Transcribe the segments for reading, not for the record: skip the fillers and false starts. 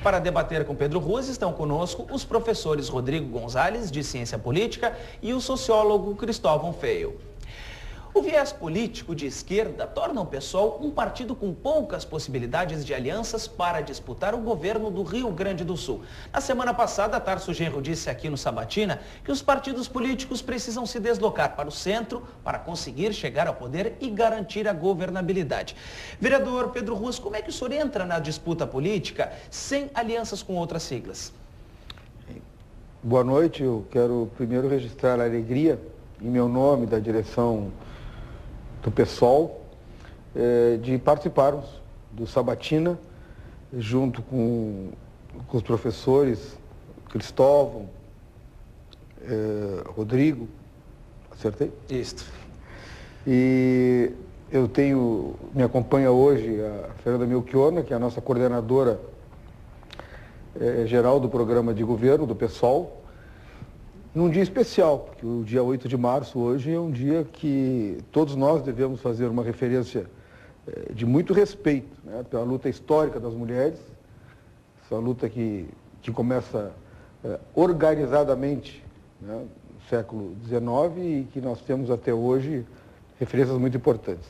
Para debater com Pedro Ruas estão conosco os professores Rodrigo Gonzalez, de Ciência Política, e o sociólogo Cristóvão Feio. O viés político de esquerda torna o PSOL um partido com poucas possibilidades de alianças para disputar o governo do Rio Grande do Sul. Na semana passada, Tarso Genro disse aqui no Sabatina que os partidos políticos precisam se deslocar para o centro para conseguir chegar ao poder e garantir a governabilidade. Vereador Pedro Ruas, como é que o senhor entra na disputa política sem alianças com outras siglas? Boa noite, eu quero primeiro registrar a alegria em meu nome da direção do PSOL, de participarmos do Sabatina, junto com os professores Cristóvão, Rodrigo, acertei? Isso. E me acompanha hoje a Fernanda Melchiona, que é a nossa coordenadora geral do programa de governo do PSOL, num dia especial, porque o dia 8 de março hoje é um dia que todos nós devemos fazer uma referência de muito respeito, né, pela luta histórica das mulheres, essa luta que começa organizadamente, né, no século XIX e que nós temos até hoje referências muito importantes.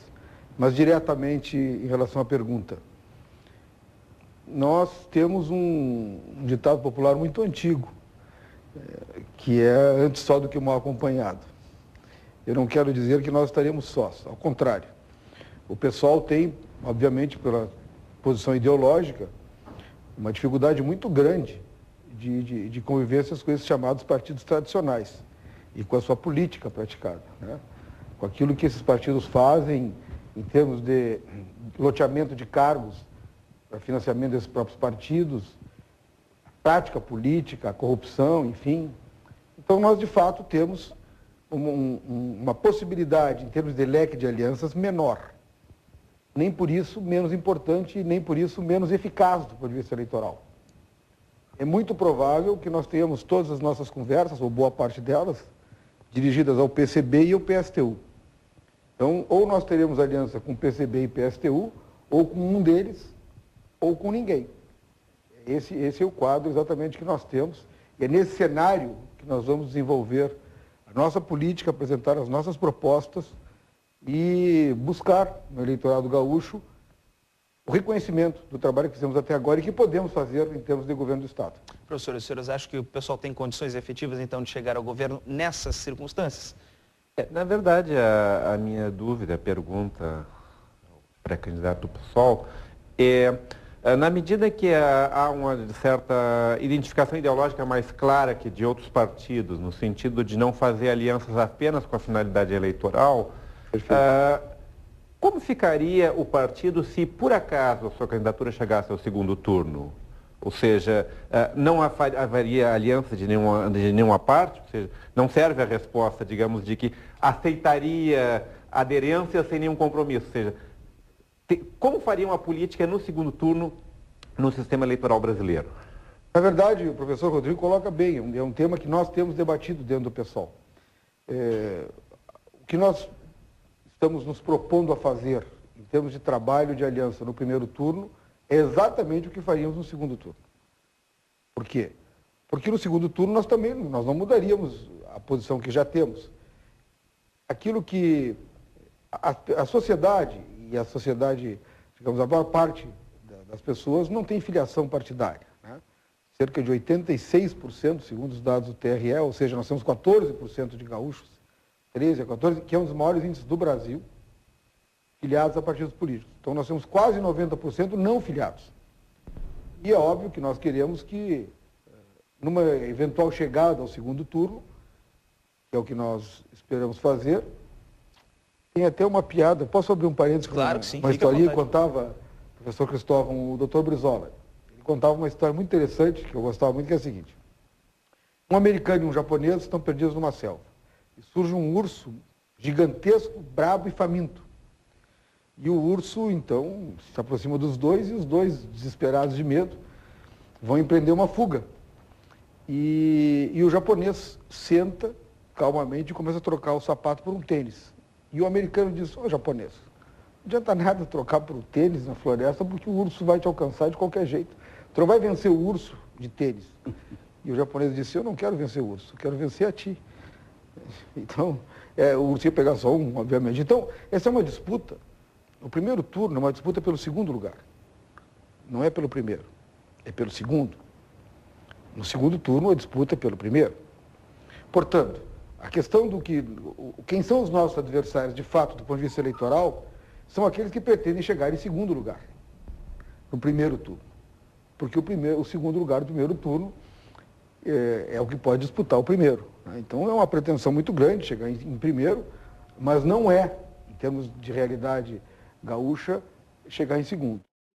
Mas diretamente em relação à pergunta, nós temos um ditado popular muito antigo, que é antes só do que mal acompanhado. Eu não quero dizer que nós estaremos sós, ao contrário. O pessoal tem, obviamente, pela posição ideológica, uma dificuldade muito grande de convivências com esses chamados partidos tradicionais e com a sua política praticada, né? Com aquilo que esses partidos fazem em termos de loteamento de cargos para financiamento desses próprios partidos, prática política, a corrupção, enfim. Então, nós, de fato, temos uma possibilidade, em termos de leque de alianças, menor. Nem por isso menos importante e nem por isso menos eficaz do ponto de vista eleitoral. É muito provável que nós tenhamos todas as nossas conversas, ou boa parte delas, dirigidas ao PCB e ao PSTU. Então, ou nós teremos aliança com PCB e PSTU, ou com um deles, ou com ninguém. Esse é o quadro exatamente que nós temos. E é nesse cenário que nós vamos desenvolver a nossa política, apresentar as nossas propostas e buscar no eleitorado gaúcho o reconhecimento do trabalho que fizemos até agora e que podemos fazer em termos de governo do Estado. Professor, os senhores acham que o pessoal tem condições efetivas, então, de chegar ao governo nessas circunstâncias? Na verdade, a minha dúvida, a pergunta ao pré-candidato do PSOL é... Na medida que há uma certa identificação ideológica mais clara que de outros partidos, no sentido de não fazer alianças apenas com a finalidade eleitoral, como ficaria o partido se, por acaso, a sua candidatura chegasse ao segundo turno? Ou seja, não haveria aliança de nenhuma parte? Ou seja, não serve a resposta, digamos, de que aceitaria aderência sem nenhum compromisso? Ou seja, como faria uma política no segundo turno no sistema eleitoral brasileiro? Na verdade, o professor Rodrigo coloca bem, é um tema que nós temos debatido dentro do PSOL. O que nós estamos nos propondo a fazer em termos de trabalho de aliança no primeiro turno é exatamente o que faríamos no segundo turno. Por quê? Porque no segundo turno nós não mudaríamos a posição que já temos. Aquilo que a sociedade, e a sociedade, digamos, a maior parte das pessoas não tem filiação partidária, né? Cerca de 86%, segundo os dados do TRE, ou seja, nós temos 14% de gaúchos, 13 a 14%, que é um dos maiores índices do Brasil, filiados a partidos políticos. Então nós temos quase 90% não filiados. E é óbvio que nós queremos que, numa eventual chegada ao segundo turno, que é o que nós esperamos fazer, tem até uma piada, posso abrir um parênteses? Claro que sim. Uma historinha que contava o professor Cristóvão, o doutor Brizola. Ele contava uma história muito interessante, que eu gostava muito, que é a seguinte. Um americano e um japonês estão perdidos numa selva. E surge um urso gigantesco, brabo e faminto. E o urso, então, se aproxima dos dois, e os dois, desesperados de medo, vão empreender uma fuga. E o japonês senta calmamente e começa a trocar o sapato por um tênis. E o americano diz: ô japonês, não adianta nada trocar por um tênis na floresta, porque o urso vai te alcançar de qualquer jeito. Tu não vai vencer o urso de tênis. E o japonês disse, eu não quero vencer o urso, eu quero vencer a ti. Então, o urso ia pegar só um, obviamente. Então, essa é uma disputa. O primeiro turno é uma disputa pelo segundo lugar. Não é pelo primeiro, é pelo segundo. No segundo turno, a disputa é pelo primeiro. Portanto, a questão do que... Quem são os nossos adversários, de fato, do ponto de vista eleitoral, são aqueles que pretendem chegar em segundo lugar, no primeiro turno. Porque o segundo lugar do primeiro turno é o que pode disputar o primeiro. Né? Então, é uma pretensão muito grande chegar em primeiro, mas não é, em termos de realidade gaúcha, chegar em segundo.